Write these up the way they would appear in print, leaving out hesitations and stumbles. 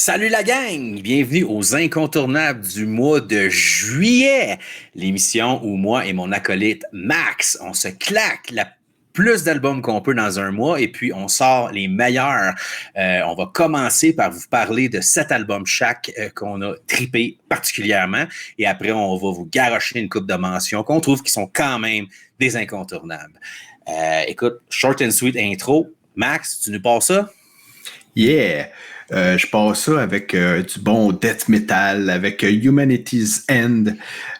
Salut la gang! Bienvenue aux incontournables du mois de juillet, l'émission où moi et mon acolyte Max, on se claque la plus d'albums qu'on peut dans un mois et puis on sort les meilleurs. On va commencer par vous parler de 7 albums chaque qu'on a trippé particulièrement et après on va vous garrocher une coupe de mentions qu'on trouve qui sont quand même des incontournables. Écoute, short and sweet intro. Max, tu nous passes ça? Yeah! Je passe ça avec du bon death metal, avec Humanity's End,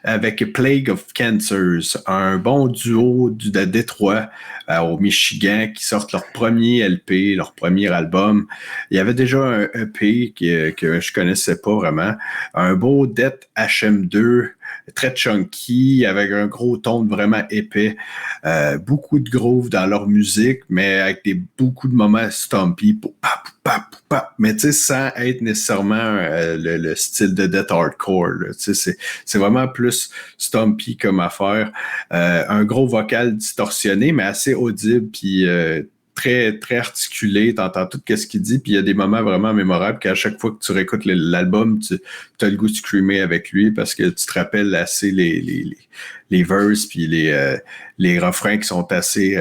avec Plague of Cancers, un bon duo de Détroit au Michigan qui sortent leur premier LP, leur premier album. Il y avait déjà un EP que je connaissais pas vraiment. Un beau Death HM2, très chunky, avec un gros ton vraiment épais. Beaucoup de groove dans leur musique, mais avec beaucoup de moments stompy, mais tu sais, sans être nécessairement le style de death hardcore. C'est vraiment plus stompy comme affaire. Un gros vocal distorsionné, mais assez audible, puis très, très articulé. T'entends tout ce qu'il dit, puis il y a des moments vraiment mémorables qu'à chaque fois que tu réécoutes l'album, tu as le goût de screamer avec lui parce que tu te rappelles assez les verses, puis les refrains qui sont assez...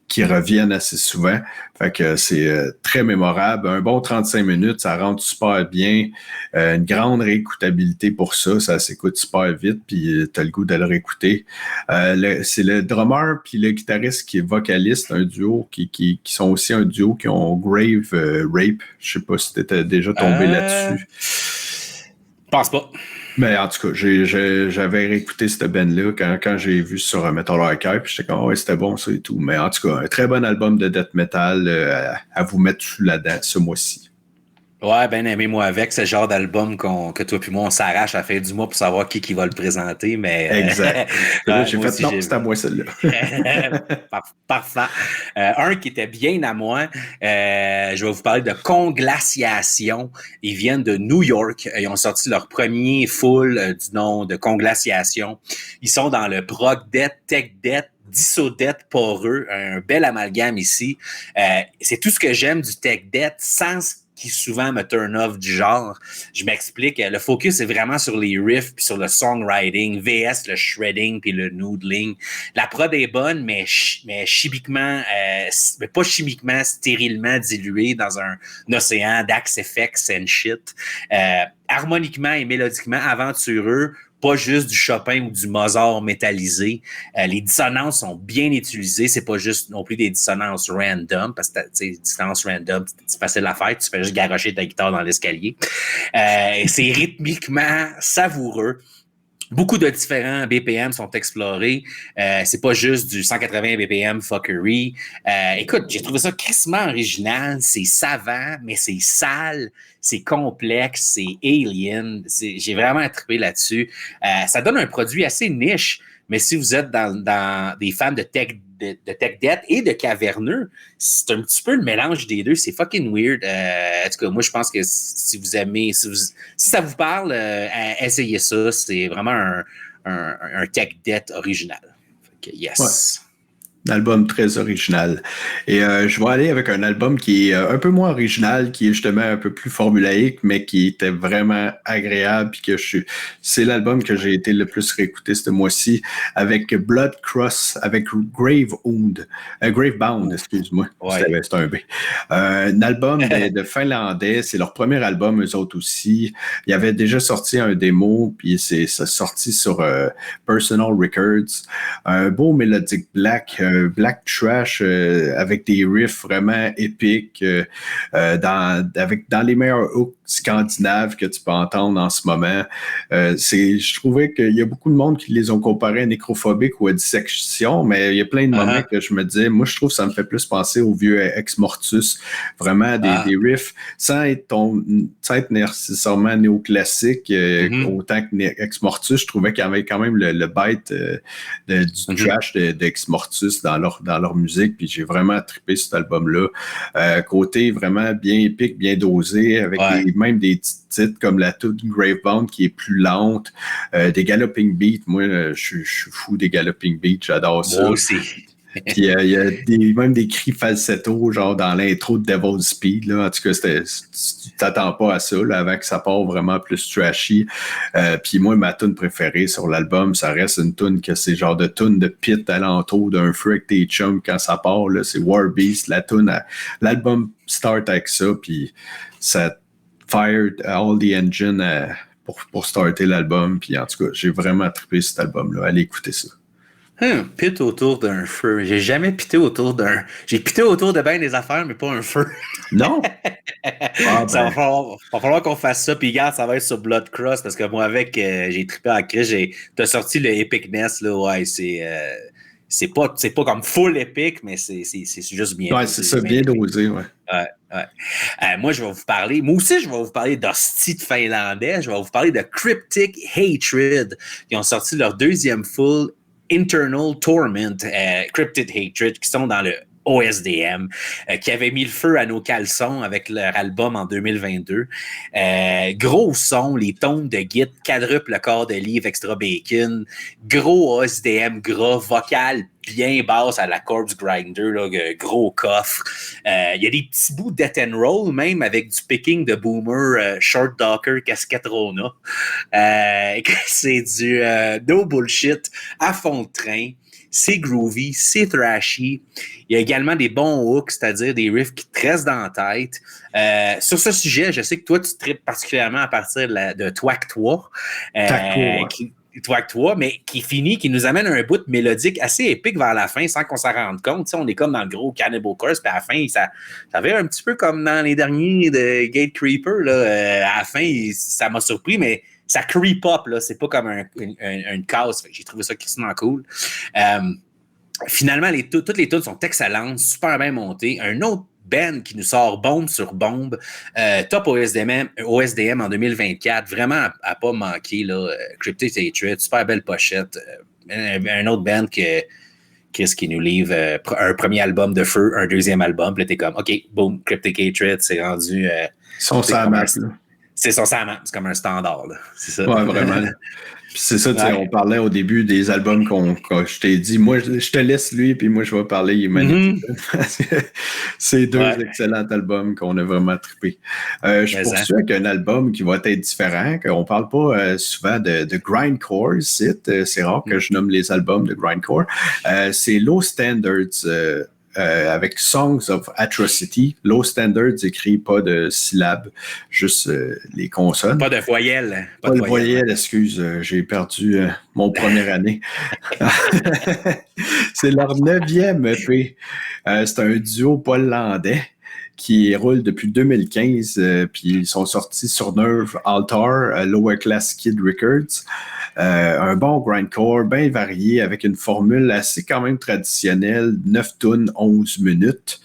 qui reviennent assez souvent. Fait que c'est très mémorable. Un bon 35 minutes, ça rentre super bien. Une grande réécoutabilité pour ça. Ça s'écoute super vite, puis t'as le goût de le réécouter. C'est le drummer puis le guitariste qui est vocaliste, un duo qui sont aussi un duo qui ont Grave Rape. Je sais pas si t'étais déjà tombé là-dessus. Pense pas. Mais en tout cas, j'avais réécouté cette band-là quand j'ai vu sur Metal Archive, puis j'étais comme, ouais, c'était bon ça et tout. Mais en tout cas, un très bon album de death metal à vous mettre sous la dent ce mois-ci. Ouais, ben aimé moi avec ce genre d'album que toi puis moi on s'arrache à la fin du mois pour savoir qui va le présenter, mais exact. Là, j'ai moi fait aussi, non, c'est à moi celle-là. Parfait. Un qui était bien à moi, je vais vous parler de Conglaciation. Ils viennent de New York. Ils ont sorti leur premier full du nom de Conglaciation. Ils sont dans le prog death, tech death, Disso Death poreux, un bel amalgame ici. C'est tout ce que j'aime du tech death sans qui souvent me turn off du genre. Je m'explique. Le focus est vraiment sur les riffs puis sur le songwriting, VS, le shredding puis le noodling. La prod est bonne, mais chimiquement, mais pas chimiquement, stérilement diluée dans un océan d'Axe FX and shit. Harmoniquement et mélodiquement aventureux, pas juste du Chopin ou du Mozart métallisé. Les dissonances sont bien utilisées. C'est pas juste non plus des dissonances random, parce que dissonances random, c'est facile à faire. Tu fais juste garrocher ta guitare dans l'escalier. C'est rythmiquement savoureux. Beaucoup de différents BPM sont explorés. C'est pas juste du 180 BPM fuckery. Écoute, j'ai trouvé ça crissement original. C'est savant, mais c'est sale. C'est complexe. C'est alien. J'ai vraiment trippé là-dessus. Ça donne un produit assez niche, mais si vous êtes dans des fans de tech death et de caverneux, c'est un petit peu le mélange des deux. C'est fucking weird. En tout cas, moi, je pense que si vous aimez, si ça vous parle, essayez ça. C'est vraiment un tech death original. Fait que yes. Ouais. Un album très original. Et je vais aller avec un album qui est un peu moins original, qui est justement un peu plus formulaïque, mais qui était vraiment agréable. Puis c'est l'album que j'ai été le plus réécouté ce mois-ci, avec Blood Cross, avec Gravebound, excuse-moi. Ouais. C'était un B. Un album de Finlandais, c'est leur premier album, eux autres aussi. Il y avait déjà sorti un démo, puis c'est sorti sur Personal Records. Un beau mélodique black trash avec des riffs vraiment épiques dans les meilleurs hooks scandinaves que tu peux entendre en ce moment. Je trouvais qu'il y a beaucoup de monde qui les ont comparés à Nécrophobic ou à Dissection, mais il y a plein de moments que je me disais, moi je trouve que ça me fait plus penser au vieux Ex Mortus, vraiment des riffs sans être nécessairement néoclassique autant que Ex Mortus. Je trouvais qu'il y avait quand même le bite du trash d'Ex Mortus dans leur musique, puis j'ai vraiment trippé cet album-là. Côté vraiment bien épique, bien dosé, avec même des titres comme la toute Gravebound qui est plus lente, des galloping beats. Moi, je suis fou des galloping beats, j'adore ça. Moi aussi. Puis il y a même des cris falsetto, genre dans l'intro de Devil's Speed. Là. En tout cas, tu t'attends pas à ça là, avant que ça part vraiment plus trashy. Puis moi, ma tune préférée sur l'album, ça reste une tune que c'est genre de tune de pit alentour d'un feu avec tes chums quand ça part. Là, c'est War Beast, la tune. L'album start avec ça, puis ça fired all the engine pour starter l'album. Puis en tout cas, j'ai vraiment trippé cet album-là. Allez écouter ça. Pite autour d'un feu. J'ai jamais pité autour d'un... J'ai pité autour de bien des affaires, mais pas un feu. Non? Ça va falloir qu'on fasse ça. Puis regarde, ça va être sur Blood Cross, parce que moi, avec, j'ai trippé à Chris. T'as sorti le Epicness, là. Ouais, c'est pas comme full épique, mais c'est juste bien. Ouais, c'est ça, bien dosé, ouais. Moi, je vais vous parler. Moi aussi, je vais vous parler d'hostie de finlandais. Je vais vous parler de Cryptic Hatred, qui ont sorti leur deuxième full Internal Torment, Cryptic Hatred, qui sont dans le OSDM, qui avait mis le feu à nos caleçons avec leur album en 2022. Gros son, les tones de git, quadruple corps de livre extra bacon, gros OSDM gras, vocal bien basse à la Corpse Grinder, là, gros coffre. Il y a des petits bouts de death and roll, même avec du picking de Boomer, Short Docker, casquette Rona. C'est du no bullshit à fond de train. C'est groovy, c'est thrashy. Il y a également des bons hooks, c'est-à-dire des riffs qui te restent dans la tête. Sur ce sujet, je sais que toi, tu tripes particulièrement à partir de Twak-Toi. Twak-Toi, mais qui nous amène un bout de mélodique assez épique vers la fin sans qu'on s'en rende compte. T'sais, on est comme dans le gros Cannibal Corpse, puis à la fin, ça avait un petit peu comme dans les derniers de Gate Creeper. Là, à la fin, ça m'a surpris, mais ça creep up, là. C'est pas comme une case. J'ai trouvé ça crissement cool. Finalement, toutes les tunes sont excellentes, super bien montées. Un autre band qui nous sort bombe sur bombe, top OSDM en 2024, vraiment à pas manquer, là. Cryptic Hatred, super belle pochette. Un autre band qui nous livre un premier album de feu, un deuxième album, puis là, t'es comme, OK, boom, Cryptic Hatred, c'est rendu... Son Samat, là. C'est son Samat, c'est comme un standard, là. C'est ça. Ouais, vraiment. Puis c'est ça, on parlait au début des albums qu'on je t'ai dit, moi, je te laisse lui, puis moi, je vais parler Humanity. C'est deux excellents albums qu'on a vraiment trippé. Je poursuis avec un album qui va être différent, qu'on parle pas souvent de grindcore, c'est rare que je nomme les albums de grindcore. C'est Low Standards, avec Songs of Atrocity. Low Standards écrit pas de syllabes, juste les consonnes. Pas de voyelles. Pas de voyelles, excuse, j'ai perdu mon première année. C'est leur 9e EP. C'est un duo pollandais qui roule depuis 2015, puis ils sont sortis sur Nerve Altar, Lower Class Kid Records. Un bon grindcore, bien varié, avec une formule assez quand même traditionnelle, 9 tunes, 11 minutes.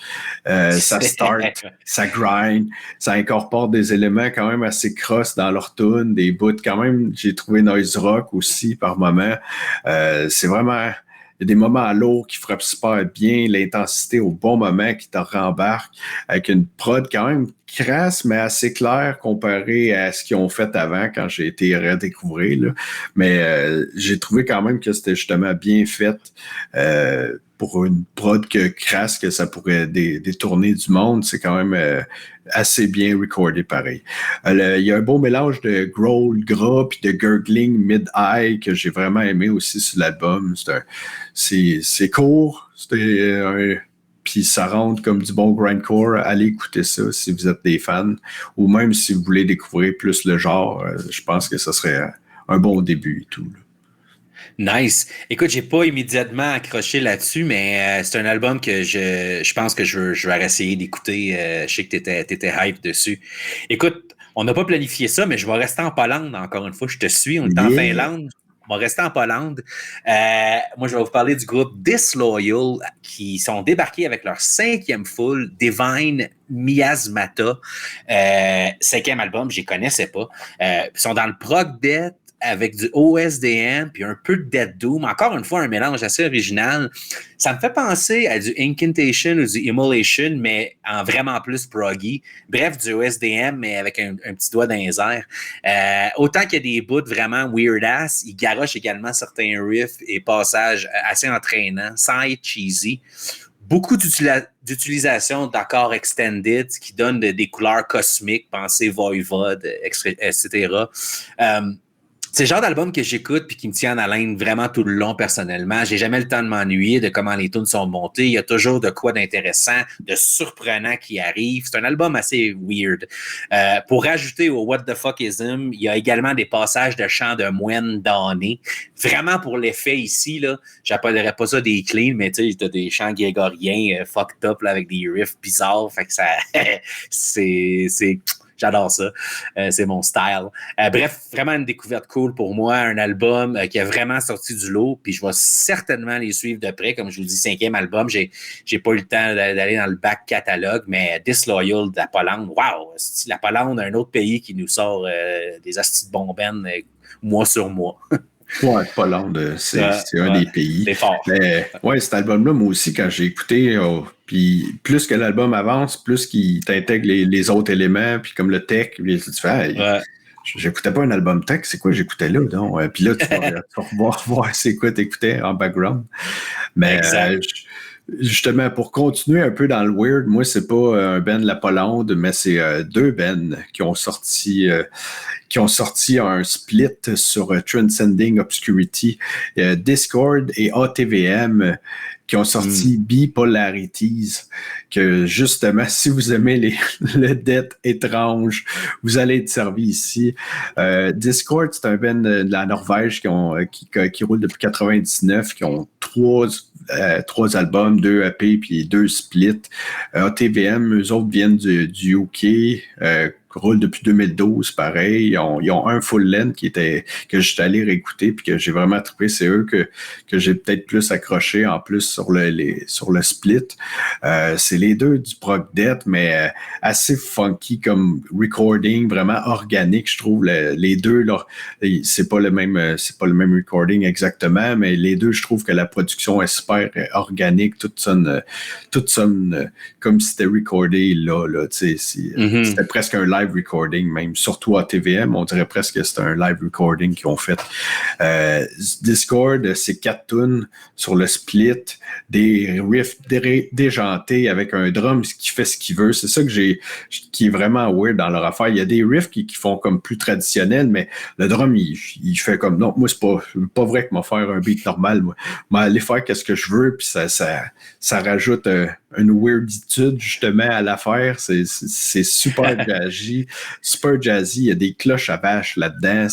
Ça start, ça grind, ça incorpore des éléments quand même assez cross dans leur tunes, des bouts quand même, j'ai trouvé noise rock aussi par moment. C'est vraiment... Il y a des moments lourds qui frappent super bien, l'intensité au bon moment qui te rembarque, avec une prod quand même crasse, mais assez claire comparée à ce qu'ils ont fait avant quand j'ai été redécouvrir. Là. Mais j'ai trouvé quand même que c'était justement bien fait pour une prod crasse que ça pourrait détourner du monde. C'est quand même assez bien recordé pareil. Il y a un beau mélange de growl gras puis de gurgling mid-high que j'ai vraiment aimé aussi sur l'album. C'est court, puis ça rentre comme du bon grindcore. Allez écouter ça si vous êtes des fans ou même si vous voulez découvrir plus le genre. Je pense que ça serait un bon début et tout. Là. Nice. Écoute, j'ai pas immédiatement accroché là-dessus, mais c'est un album que je pense que je vais essayer d'écouter. Je sais que t'étais hype dessus. Écoute, on n'a pas planifié ça, mais je vais rester en Pologne encore une fois. Je te suis. On est en Finlande. On va rester en Pologne. Moi, je vais vous parler du groupe Disloyal qui sont débarqués avec leur 5e full, Divine Miasmata. 5e album, je les connaissais pas. Ils sont dans le prog death, avec du OSDM puis un peu de Dead Doom. Encore une fois, un mélange assez original. Ça me fait penser à du Incantation ou du Immolation, mais en vraiment plus proggy. Bref, du OSDM, mais avec un petit doigt dans les airs. Autant qu'il y a des bouts vraiment weird-ass, il garoche également certains riffs et passages assez entraînants, sans être cheesy. Beaucoup d'utilisation d'accords extended qui donnent des couleurs cosmiques, pensez Voivod, etc. C'est le genre d'album que j'écoute puis qui me tient en haleine vraiment tout le long personnellement. J'ai jamais le temps de m'ennuyer de comment les tunes sont montées. Il y a toujours de quoi d'intéressant, de surprenant qui arrive. C'est un album assez weird. Pour rajouter au What the Fuckism, il y a également des passages de chants de moines damnés. Vraiment pour l'effet ici, là, j'appellerais pas ça des cleans, mais tu sais, t'as des chants grégoriens fucked up là, avec des riffs bizarres. Fait que ça, c'est j'adore ça. C'est mon style. Bref, vraiment une découverte cool pour moi. Un album qui a vraiment sorti du lot. Puis je vais certainement les suivre de près. Comme je vous dis, 5e album. J'ai pas eu le temps d'aller dans le back catalogue, mais Disloyal de la Pologne. Wow! La Pologne, un autre pays qui nous sort des hosties de bombennes mois sur mois. Ouais, Pologne, c'est un des pays. C'est fort. Mais, ouais, cet album-là, moi aussi, quand j'ai écouté, puis plus que l'album avance, plus qu'il t'intègre les autres éléments, puis comme le tech, puis tu fais, j'écoutais pas un album tech, c'est quoi j'écoutais là, donc? Puis là, tu vas voir c'est quoi t'écoutais en background. Mais justement, pour continuer un peu dans le weird, moi, c'est pas un band de la Pologne, mais c'est deux bands qui ont sorti un split sur Transcending Obscurity, Discord et ATVM qui ont sorti Bipolarities, que justement, si vous aimez le death étrange, vous allez être servi ici. Discord, c'est un band de la Norvège qui roule depuis 99, qui ont trois albums, 2 EP puis 2 splits. ATVM, eux autres viennent du UK, roule depuis 2012, pareil. Ils ont un full length que j'étais allé réécouter puis que j'ai vraiment trippé. C'est eux que j'ai peut-être plus accroché en plus sur le split. C'est les deux du prog death, mais assez funky comme recording, vraiment organique, je trouve. Les deux, là, c'est pas le même recording exactement, mais les deux, je trouve que la production est super organique. Tout sonne comme si c'était recordé là, tu sais, c'était presque un live recording, même surtout à TVM, on dirait presque que c'est un live recording qu'ils ont fait. Discord, c'est 4 tunes sur le split, des riffs déjantés avec un drum qui fait ce qu'il veut. C'est ça qui est vraiment weird dans leur affaire. Il y a des riffs qui font comme plus traditionnels, mais le drum, il fait comme non, moi, c'est pas vrai que m'a faire un beat normal. Moi, aller faire qu'est-ce que je veux, puis ça rajoute une weirditude justement à l'affaire. C'est super jazzy. Super jazzy, il y a des cloches à vache là-dedans.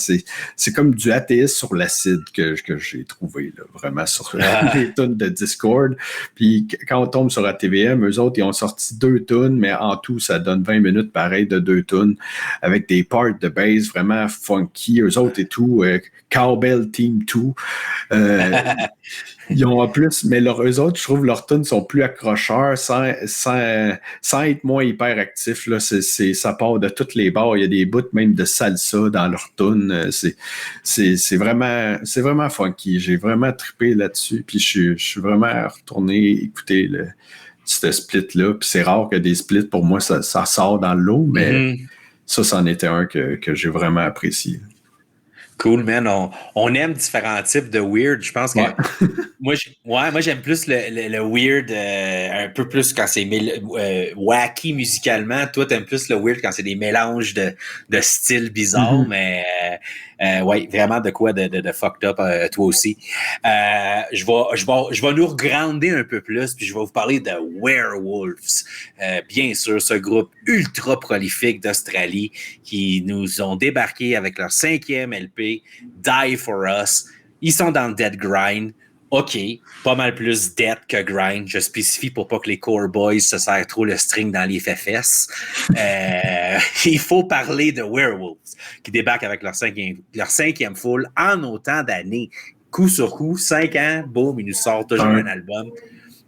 C'est comme du athéisme sur l'acide que j'ai trouvé là, vraiment sur les tunes de Discord. Puis quand on tombe sur ATVM, eux autres, ils ont sorti 2 tunes, mais en tout, ça donne 20 minutes pareil de 2 tunes avec des parts de bass vraiment funky. Eux autres et tout, Cowbell Team 2. Ils ont en plus, mais eux autres, je trouve leurs tunes sont plus accrocheurs sans être moins hyper actifs. Là. Ça part de toutes les barres. Il y a des bouts même de salsa dans leurs tunes. C'est vraiment funky. J'ai vraiment trippé là-dessus. Puis je suis vraiment retourné écouter ce split-là. Puis c'est rare que des splits, pour moi, ça sort dans l'eau, mais ça, c'en était un que j'ai vraiment apprécié. Cool, man. On aime différents types de weird. Je pense que moi, j'aime plus le weird, un peu plus quand c'est wacky musicalement. Toi, t'aimes plus le weird quand c'est des mélanges de styles bizarres, mais ouais, vraiment de quoi de fucked up, toi aussi. Je vais nous regrounder un peu plus, puis je vais vous parler de Werewolves. Bien sûr, ce groupe ultra prolifique d'Australie qui nous ont débarqué avec leur 5e LP, Die For Us. Ils sont dans le dead grind. OK, pas mal plus dead que grind. Je spécifie pour pas que les core boys se serrent trop le string dans les fesses. Il faut parler de Werewolves qui débarquent avec leur 5e full en autant d'années. Coup sur coup, 5 ans, boum, ils nous sortent toujours un album.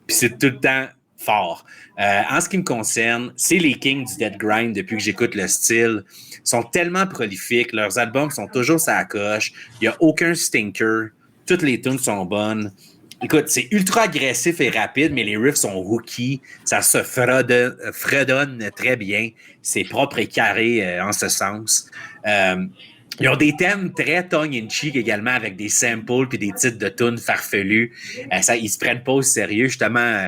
Puis c'est tout le temps fort. En ce qui me concerne, c'est les Kings du Dead Grind depuis que j'écoute le style. Ils sont tellement prolifiques, leurs albums sont toujours sur la coche, il n'y a aucun stinker, toutes les tunes sont bonnes. Écoute, c'est ultra agressif et rapide, mais les riffs sont rookies, ça se fredonne très bien, c'est propre et carré en ce sens. Ils ont des thèmes très tongue-in-cheek également, avec des samples puis des titres de tunes farfelus. Ils se prennent pas au sérieux. Justement,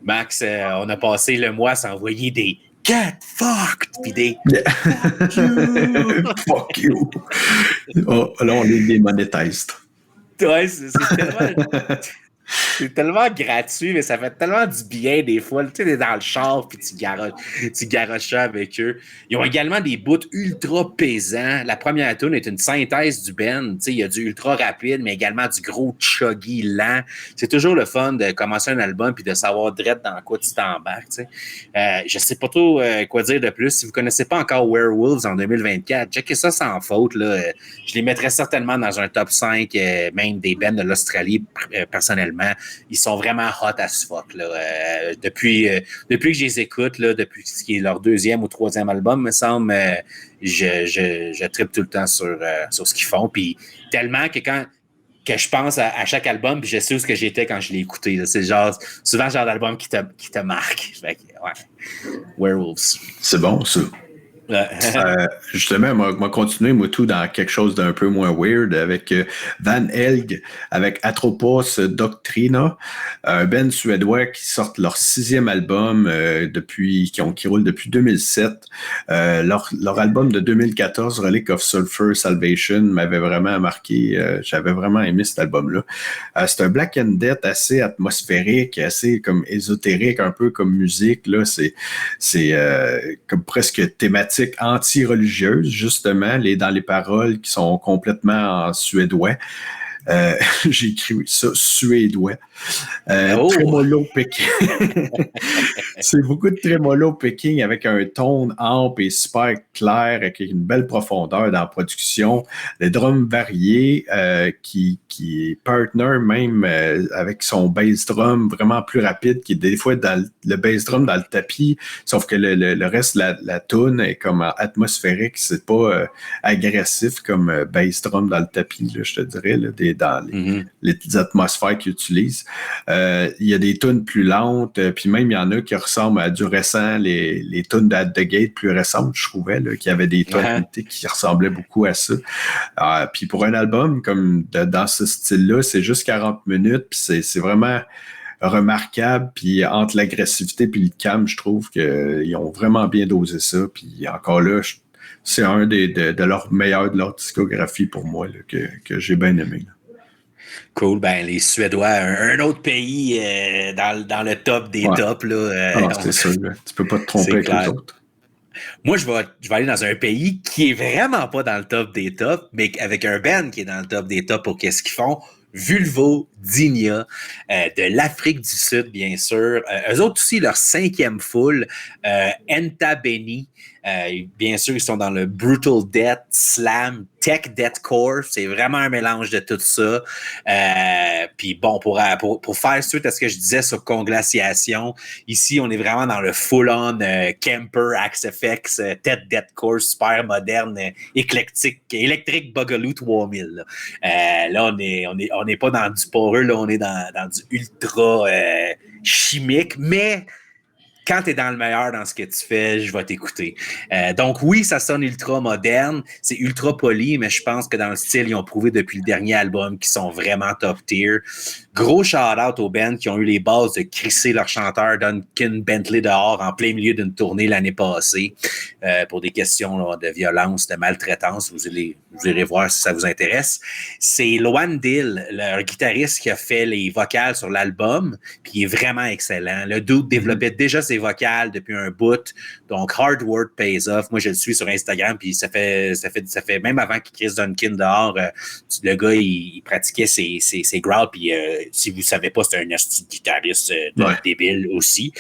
Max, on a passé le mois à s'envoyer des Get fucked! Puis des Fuck you! Fuck you! Oh, là, on est démonétisé. Ouais, c'est tellement gratuit, mais ça fait tellement du bien des fois. Tu sais, t'es dans le char puis tu garoches avec eux. Ils ont également des bouts ultra pesants. La première tune est une synthèse du band. Tu sais, il y a du ultra rapide, mais également du gros chuggy lent. C'est toujours le fun de commencer un album puis de savoir direct dans quoi tu t'embarques. Tu sais. Je sais pas trop quoi dire de plus. Si vous connaissez pas encore Werewolves en 2024, checkez ça sans faute. Là. Je les mettrais certainement dans un top 5 même des bands de l'Australie personnellement. Ils sont vraiment hot as fuck. Là. Depuis que je les écoute, là, depuis ce qui est leur deuxième ou troisième album, me semble, je trippe tout le temps sur ce qu'ils font. Puis tellement que que je pense à chaque album, puis je sais où ce que j'étais quand je l'ai écouté. Là. C'est souvent le genre d'album qui te marque. Fait que, ouais. Werewolves. C'est bon, ça. Justement, m'a continué moi tout dans quelque chose d'un peu moins weird avec Van Helg, avec Atropos Doctrina, un band suédois qui sortent leur 6e album qui roule depuis 2007. Leur album de 2014, Relic of Sulfur Salvation, m'avait vraiment marqué. J'avais vraiment aimé cet album-là. C'est un Black and Death assez atmosphérique, assez comme ésotérique, un peu comme musique. Là, c'est comme presque thématique anti-religieuse, justement, dans les paroles qui sont complètement en suédois. J'ai écrit ça, suédois. Tremolo picking. C'est beaucoup de tremolo picking avec un ton ample et super clair, avec une belle profondeur dans la production. Les drums variés, qui est partner même avec son bass drum vraiment plus rapide, qui est des fois le bass drum dans le tapis, sauf que le reste de la tune est comme atmosphérique, c'est pas agressif comme bass drum dans le tapis, là, je te dirais, là, dans les petites atmosphères qu'ils utilisent. Il y a des tunes plus lentes, puis même il y en a qui ressemblent à du récent, les tunes d'At the Gate plus récentes, je trouvais, là, qui avaient des tonalités qui ressemblaient beaucoup à ça. Puis pour un album comme dans ce style-là, c'est juste 40 minutes, puis c'est vraiment remarquable, puis entre l'agressivité puis le calme, je trouve qu'ils ont vraiment bien dosé ça, puis encore là, c'est un de leurs meilleurs de leur discographie pour moi, là, que j'ai bien aimé. Là. Cool. Ben, les Suédois, un autre pays dans le top des tops. Là, c'est sûr. Là. Tu peux pas te tromper avec les autres. Moi, je vais aller dans un pays qui est vraiment pas dans le top des tops, mais avec un band qui est dans le top des tops pour qu'est-ce qu'ils font. Vulvo Digna, de l'Afrique du Sud, bien sûr. Eux autres aussi, leur 5e full, Enta Beni. Bien sûr, ils sont dans le Brutal Death, Slam, Tech Deathcore. C'est vraiment un mélange de tout ça. Puis bon, pour faire suite à ce que je disais sur Conglaciation, ici, on est vraiment dans le full-on Kemper, Axe FX, Tech Deathcore, super moderne, éclectique, électrique Boogaloo 3000. Là, on n'est pas dans du poreux, là, on est dans du ultra chimique, mais quand tu es dans le meilleur dans ce que tu fais, je vais t'écouter. Donc oui, ça sonne ultra moderne, c'est ultra poli, mais je pense que dans le style, ils ont prouvé depuis le dernier album qu'ils sont vraiment top tier. Gros shout-out aux bands qui ont eu les bases de crisser leur chanteur Duncan Bentley dehors en plein milieu d'une tournée l'année passée pour des questions là, de violence, de maltraitance. Vous irez voir si ça vous intéresse. C'est Loan Dill, leur guitariste qui a fait les vocales sur l'album, puis il est vraiment excellent. Le dude développait déjà ses vocales depuis un bout, donc hard work pays off. Moi, je le suis sur Instagram, puis ça fait même avant qu'il crisse Duncan dehors, le gars, il pratiquait ses growls, puis si vous ne savez pas, c'est un asti guitariste débile aussi.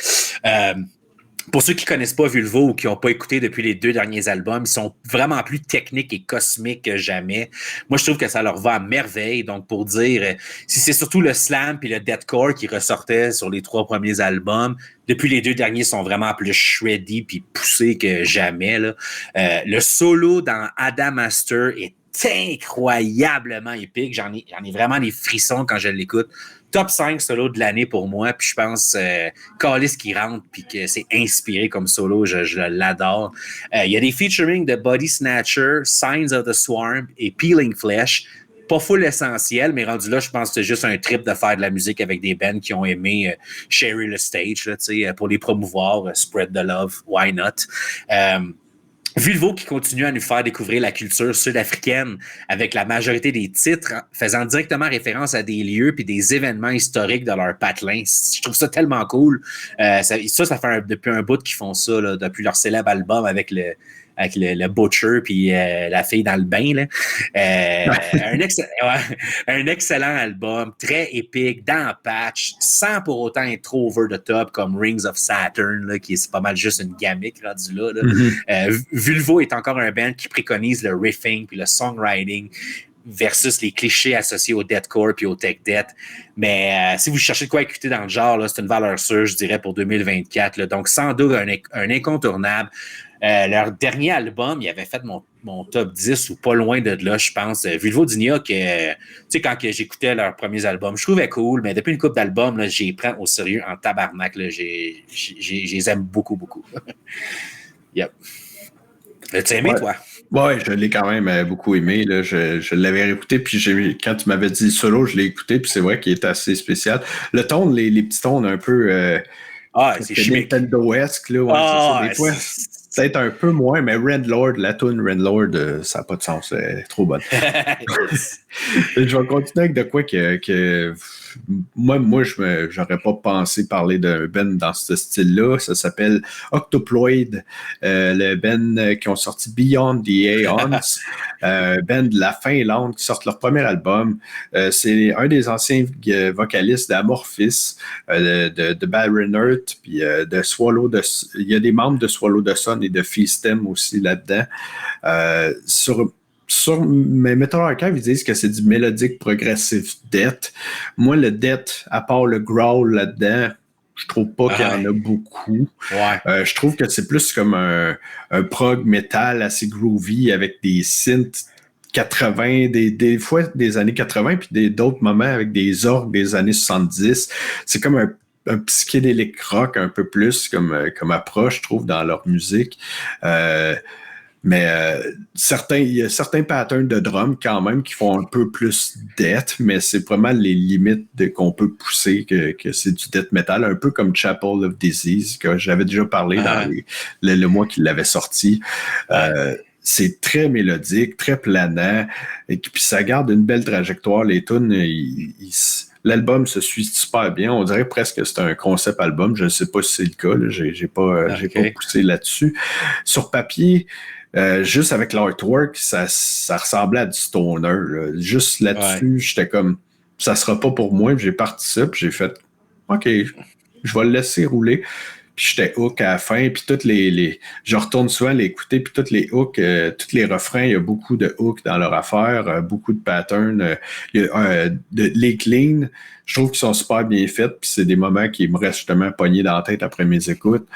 Pour ceux qui connaissent pas Vulvo ou qui n'ont pas écouté depuis les 2 derniers albums, ils sont vraiment plus techniques et cosmiques que jamais. Moi, je trouve que ça leur va à merveille. Donc, pour dire, si c'est surtout le slam et le deathcore qui ressortaient sur les 3 premiers albums, depuis les 2 derniers, ils sont vraiment plus shreddy puis poussés que jamais. Là. Le solo dans Adam Master est incroyablement épique. J'en ai vraiment des frissons quand je l'écoute. Top 5 solo de l'année pour moi, puis je pense Callis qui rentre puis que c'est inspiré comme solo, je l'adore. Il y a des featuring de Body Snatcher, Signs of the Swarm et Peeling Flesh. Pas full essentiel, mais rendu là, je pense que c'est juste un trip de faire de la musique avec des bands qui ont aimé share le stage, là, pour les promouvoir, spread the love, why not? Vulvo qui continue à nous faire découvrir la culture sud-africaine avec la majorité des titres faisant directement référence à des lieux puis des événements historiques de leur patelin. Je trouve ça tellement cool. Ça fait depuis un bout qu'ils font ça, là, depuis leur célèbre album avec le Butcher puis la fille dans le bain. Là. Un excellent album, très épique, dans patch, sans pour autant être trop over the top comme Rings of Saturn, là, qui est pas mal juste une gimmick rendu là. Vulvo est encore un band qui préconise le riffing puis le songwriting versus les clichés associés au deathcore puis au tech death. Mais si vous cherchez de quoi écouter dans le genre, là, c'est une valeur sûre, je dirais, pour 2024. Là. Donc, sans doute un incontournable. Leur dernier album, il avait fait mon top 10 ou pas loin de là, je pense. Vulvo Digna, tu sais, quand j'écoutais leurs premiers albums, je trouvais cool, mais depuis une couple d'albums, là, j'y prends au sérieux en tabarnak. Là, je les aime beaucoup, beaucoup. Yep. L'as-tu aimé, toi? Ouais, je l'ai quand même beaucoup aimé. Là. Je l'avais réécouté, puis quand tu m'avais dit solo, je l'ai écouté, puis c'est vrai qu'il est assez spécial. Le ton, les petits tons un peu c'est chimique. Nintendo-esque, là. Ouais, des fois, peut-être un peu moins, mais Randlord, la tune Randlord, ça n'a pas de sens. C'est trop bonne. Je vais continuer avec de quoi que moi j'aurais pas pensé parler d'un band dans ce style-là. Ça s'appelle Octoploid, le band qui ont sorti Beyond the Aeons, band de la Finlande qui sortent leur premier album. C'est un des anciens vocalistes d'Amorphis, de Baron Earth, puis de Swallow. Il y a des membres de Swallow the Sun et de Feastem aussi là-dedans. Mais Metal Archive, ils disent que c'est du mélodique progressif death. Moi, le death, à part le growl là-dedans, je trouve pas qu'il y en a beaucoup. Ouais. Je trouve que c'est plus comme un prog metal assez groovy avec des synths 80, des fois des années 80, puis d'autres moments avec des orgues des années 70. C'est comme un psychédélique rock un peu plus comme approche, je trouve, dans leur musique. Mais il y a certains patterns de drum quand même qui font un peu plus death, mais c'est vraiment les limites qu'on peut pousser que c'est du death metal, un peu comme Chapel of Disease, que j'avais déjà parlé dans le mois qu'il l'avait sorti. C'est très mélodique, très planant, et puis ça garde une belle trajectoire. Les tunes, l'album se suit super bien. On dirait presque que c'est un concept album. Je ne sais pas si c'est le cas. Là. J'ai pas poussé là-dessus. Sur papier, juste avec l'artwork, ça ressemblait à du stoner. Là. Juste là-dessus, j'étais comme, ça sera pas pour moi. Puis j'ai parti ça, puis j'ai fait, OK, je vais le laisser rouler. Puis j'étais hook à la fin, puis je retourne souvent l'écouter, puis toutes les hooks, tous les refrains, il y a beaucoup de hooks dans leur affaire, beaucoup de patterns. Les cleans, je trouve qu'ils sont super bien faits, puis c'est des moments qui me restent justement pognés dans la tête après mes écoutes.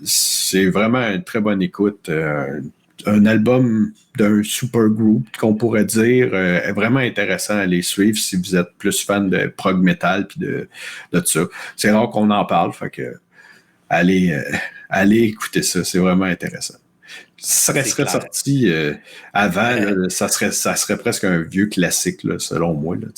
C'est vraiment une très bonne écoute. Un album d'un super group qu'on pourrait dire est vraiment intéressant à les suivre si vous êtes plus fan de prog metal puis de tout ça. C'est rare qu'on en parle, fait que allez écouter ça, c'est vraiment intéressant. Si ça serait sorti avant, là, ça serait presque un vieux classique, là, selon moi. Là,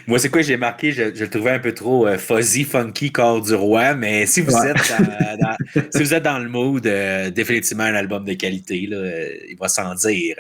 moi, c'est quoi j'ai marqué? Je le trouvais un peu trop fuzzy, funky, corps du roi, mais si vous êtes dans le mood, définitivement un album de qualité, là, il va s'en dire.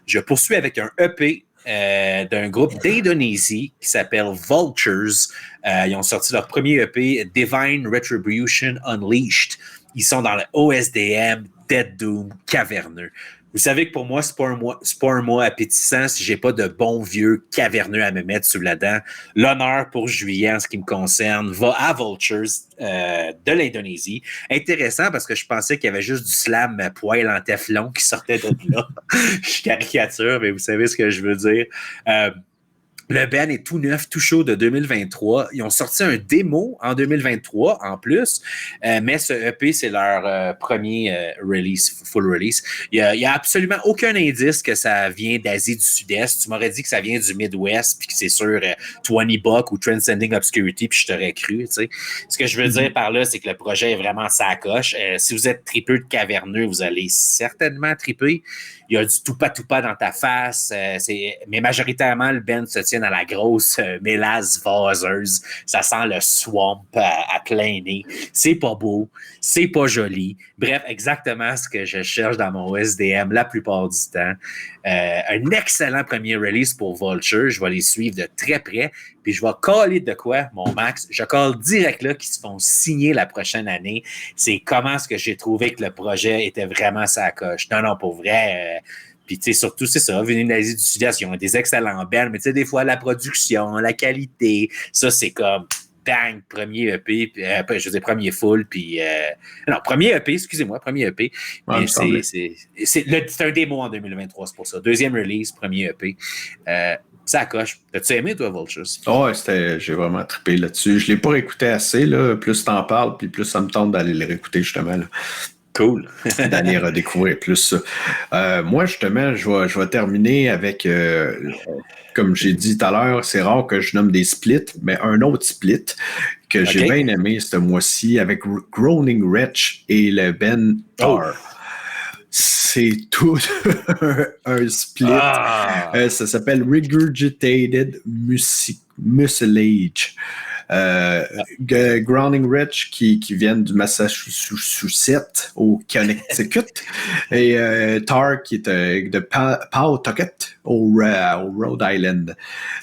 Je poursuis avec un EP d'un groupe d'Indonésie qui s'appelle Vultures. Ils ont sorti leur premier EP, Divine Retribution Unleashed. Ils sont dans le OSDM, Dead Doom, caverneux. Vous savez que pour moi, c'est pas un mois appétissant si j'ai pas de bons vieux caverneux à me mettre sous la dent. L'honneur pour juillet, en ce qui me concerne, va à Vultures de l'Indonésie. Intéressant parce que je pensais qu'il y avait juste du slam poil en téflon qui sortait de là. Je caricature, mais vous savez ce que je veux dire. Le band est tout neuf, tout chaud de 2023. Ils ont sorti un démo en 2023 en plus, mais ce EP, c'est leur premier release, full release. Il y a absolument aucun indice que ça vient d'Asie du Sud-Est. Tu m'aurais dit que ça vient du Midwest, puis que c'est sur 20 Buck ou Transcending Obscurity, puis je t'aurais cru. Tu sais. Ce que je veux dire par là, c'est que le projet est vraiment sacoche. Si vous êtes tripeux de caverneux, vous allez certainement triper. Il y a du toupa-toupa dans ta face, mais majoritairement, le band se tient à la grosse mélasse vaseuse. Ça sent le swamp à plein nez. C'est pas beau, c'est pas joli. Bref, exactement ce que je cherche dans mon SDM la plupart du temps. Un excellent premier release pour Vulture. Je vais les suivre de très près. Puis je vais caller de quoi, mon Max? Je colle direct là qu'ils se font signer la prochaine année. C'est comment est-ce que j'ai trouvé que le projet était vraiment sa coche. Non, pour vrai. Puis, tu sais, surtout, c'est ça, venus d'Asie du Sud-Est, ils ont des excellents bands, mais tu sais, des fois, la production, la qualité, ça, c'est comme, bang, premier EP, puis, je veux dire, premier full, puis, non, premier EP, excusez-moi, premier EP, mais c'est un démo en 2023, c'est pour ça. Deuxième release, premier EP. Ça coche. T'as-tu aimé, toi, Vultures? Oh, j'ai vraiment trippé là-dessus. Je ne l'ai pas réécouté assez, là. Plus t'en parles, puis plus ça me tente d'aller le réécouter, justement, là. Cool. D'aller redécouvrir plus ça. Moi, justement, je vais terminer avec, comme j'ai dit tout à l'heure, c'est rare que je nomme des splits, mais un autre split que j'ai bien aimé ce mois-ci avec Groaning Wretch et le Ben Tar. C'est tout un split. Ça s'appelle Regurgitated Mucilage. Grounding Wretch qui viennent du Massachusetts au Connecticut et Tar qui est de Pawtucket au Rhode Island.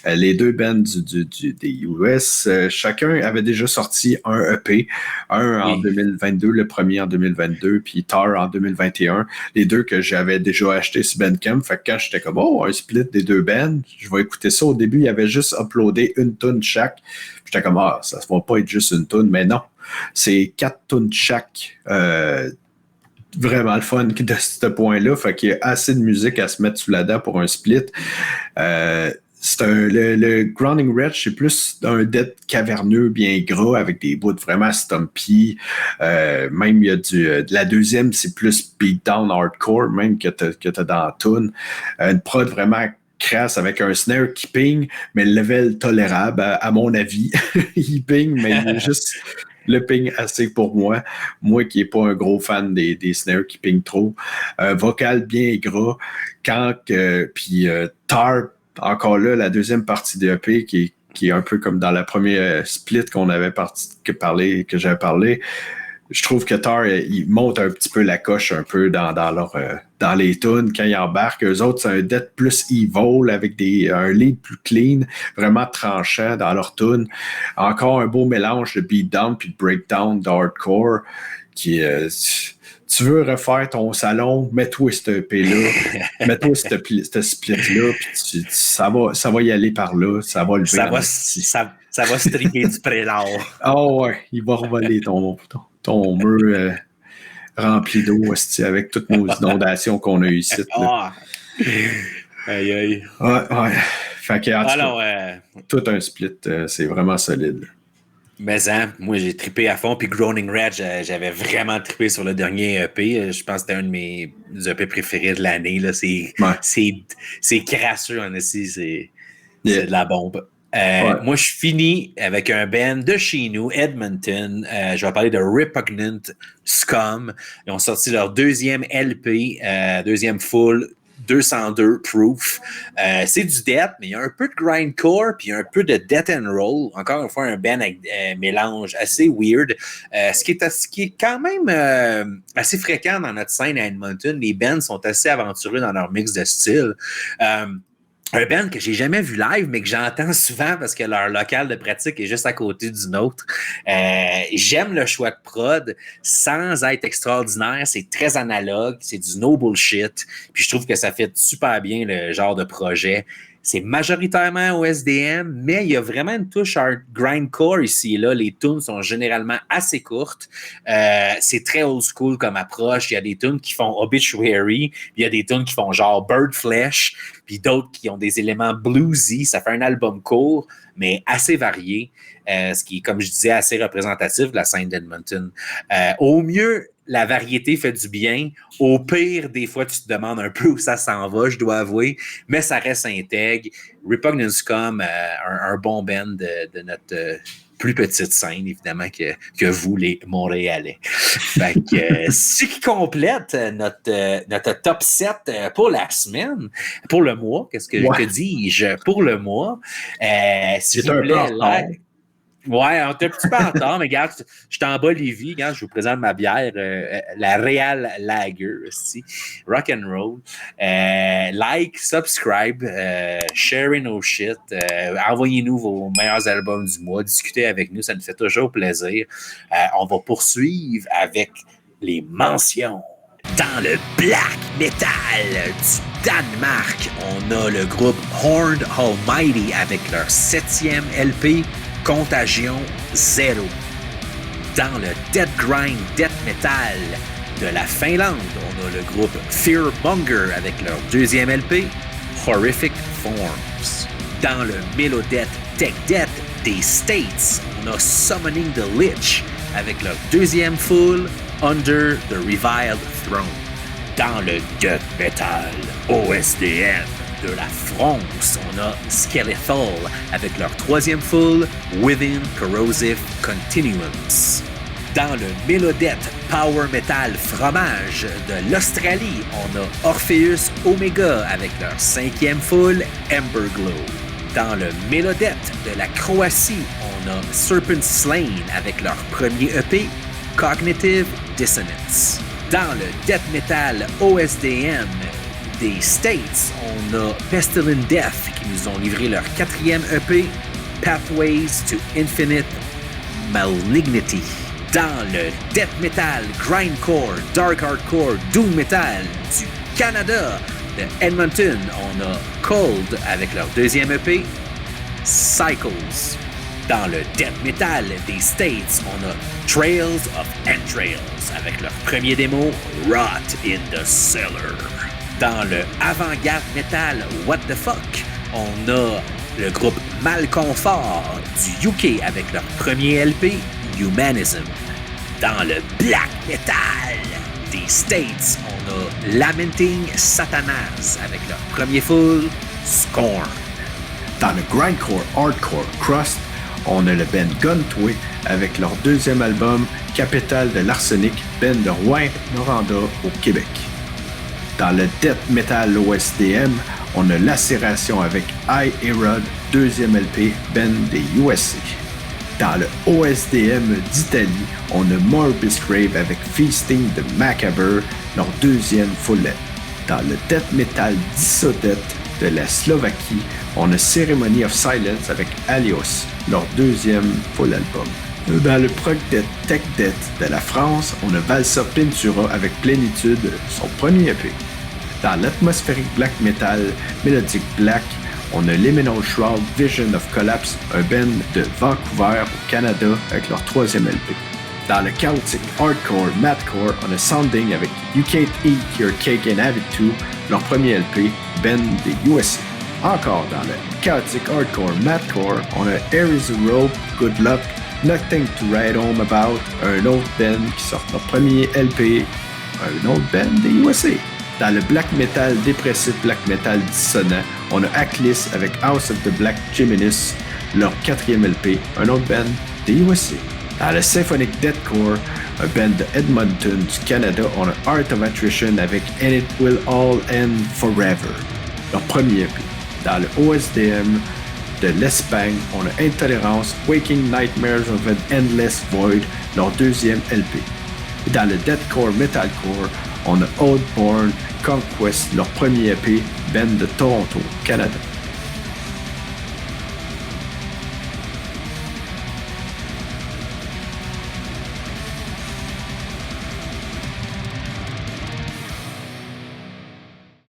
Les deux bands des US, chacun avait déjà sorti un EP, un en 2022, le premier en 2022, puis Tar en 2021. Les deux que j'avais déjà acheté sur Bandcamp. Fait que quand j'étais comme, un split des deux bands, je vais écouter ça. Au début, il y avait juste uploadé une tune chaque. J'étais comme, ça ne va pas être juste une tune, mais non. C'est 4 tunes chaque. Vraiment le fun de ce point-là. Fait qu'il y a assez de musique à se mettre sous la dent pour un split. Le Grounding Wretch, c'est plus un death caverneux bien gras avec des bouts vraiment stumpy. Même il y a de la deuxième, c'est plus beatdown hardcore, même que t'as dans la tune. Une prod vraiment crasse avec un snare qui ping, mais le level tolérable, à mon avis. Il ping, mais il est juste le ping assez pour moi. Moi qui n'ai pas un gros fan des snares qui ping trop. Vocal bien gras. Puis Tar, encore là, la deuxième partie de EP qui est un peu comme dans la première split qu'on avait que j'avais parlé. Je trouve que Tar, il monte un petit peu la coche un peu dans les tunes quand ils embarquent. Eux autres, c'est un death plus evil avec un lead plus clean, vraiment tranchant dans leur tunes. Encore un beau mélange de beatdown puis de breakdown d'hardcore qui tu veux refaire ton salon, mets-toi cette EP-là, mets-toi cette split-là, puis ça va y aller par là, ça va lever. Ça va striquer du prélat. Ouais, il va revoler ton mur rempli d'eau avec toutes nos inondations qu'on a eues ici. Aïe, aïe. Ouais. Fait que, tout un split, c'est vraiment solide. Mais moi j'ai trippé à fond, puis Groaning Wretch, j'avais vraiment trippé sur le dernier EP. Je pense que c'était un de mes EP préférés de l'année. Là. C'est crasseux, en aussi, c'est de la bombe. Moi, je finis avec un band de chez nous, Edmonton. Je vais parler de Repugnant Scum. Ils ont sorti leur deuxième LP, deuxième full, 202 Proof. C'est du death, mais il y a un peu de grindcore, puis il y a un peu de death and roll. Encore une fois, un band avec mélange assez weird. Ce qui est quand même assez fréquent dans notre scène à Edmonton. Les bands sont assez aventureux dans leur mix de style. un band que j'ai jamais vu live, mais que j'entends souvent parce que leur local de pratique est juste à côté du nôtre. J'aime le choix de prod sans être extraordinaire. C'est très analogue, c'est du no bullshit. Puis je trouve que ça fait super bien le genre de projet. C'est majoritairement au SDM, mais il y a vraiment une touche grindcore ici et là. Les tunes sont généralement assez courtes. C'est très old school comme approche. Il y a des tunes qui font Obituary, puis il y a des tunes qui font genre Bird Flesh, puis d'autres qui ont des éléments bluesy. Ça fait un album court, mais assez varié, ce qui est, comme je disais, assez représentatif de la scène d'Edmonton. Au mieux, la variété fait du bien. Au pire, des fois, tu te demandes un peu où ça s'en va, je dois avouer, mais ça reste intègre. Repugnance Com, un bon band de notre plus petite scène, évidemment, que vous, les Montréalais. Fait que, ce qui complète notre top 7 pour la semaine, pour le mois, que dis-je, pour le mois. Si vous voulez, ouais, on est un petit peu en retard, mais regarde, je suis en Bolivie, regarde, je vous présente ma bière, la Real Lager, aussi, rock and roll. Like, subscribe, share nos shit, envoyez-nous vos meilleurs albums du mois, discutez avec nous, ça nous fait toujours plaisir. On va poursuivre avec les mentions. Dans le black metal du Danemark, on a le groupe Horned Almighty avec leur 7e LP, Contagion 0. Dans le death grind death metal de la Finlande, on a le groupe Fearmonger avec leur 2e LP, Horrific Forms. Dans le melodeath tech death des States, on a Summoning the Lich avec leur 2e full, Under the Reviled Throne. Dans le death metal OSDM de la France, on a Skeletal avec leur 3e full, Within Corrosive Continuums. Dans le melodeath power metal fromage de l'Australie, on a Orpheus Omega avec leur 5e full, Emberglow. Dans le melodeath de la Croatie, on a Serpent Slain avec leur premier EP, Cognitive Dissonance. Dans le death metal OSDM des States, on a Pestilent Death qui nous ont livré leur 4e EP, Pathways to Infinite Malignity. Dans le death metal, grindcore, dark hardcore, doom metal du Canada, de Edmonton, on a Cold avec leur 2e EP, Cycles. Dans le death metal des States, on a Trails of Entrails avec leur premier démo, Rot in the Cellar. Dans le avant-garde metal What the Fuck, on a le groupe Malconfort du UK avec leur premier LP, Humanism. Dans le black metal des States, on a Lamenting Satanas avec leur premier full, Scorn. Dans le grindcore hardcore crust, on a le band Guntoy avec leur 2e album, Capital de l'Arsenic, band de Rouyn-Noranda au Québec. Dans le death metal OSDM, on a Lacération avec I Herod, 2e LP, band des USA. Dans le OSDM d'Italie, on a Morbus Grave avec Feasting de Macabre, leur 2e fullet. Dans le death metal Dissodate de la Slovaquie, on a Ceremony of Silence avec Alios, leur 2e full album. Dans le prog death tech death de la France, on a Valsa Pintura avec Plénitude, son premier EP. Dans l'atmosphérique black metal Melodic Black, on a Liminal Shroud Vision of Collapse, un band de Vancouver au Canada avec leur 3e LP. Dans le chaotic hardcore madcore, on a Sounding avec You Can't Eat Your Cake and Have It Too, leur premier LP, band des USA. Encore dans le chaotic hardcore madcore, on a Air is a Rope, Good Luck, Nothing to Write Home About, un autre band qui sort leur premier LP, un autre band des USA. Dans le black metal dépressif black metal dissonant, on a Aklis avec House of the Black Geminis, leur 4e LP, un autre band des USA. Dans le symphonic deathcore, un band de Edmonton du Canada, on a Art of Attrition avec And It Will All End Forever, leur premier EP. Dans le OSDM de l'Espagne, on a Intolerance, Waking Nightmares of an Endless Void, leur 2e LP. Et dans le deathcore metalcore, on a Oldborn Conquest, leur premier EP, band de Toronto, Canada.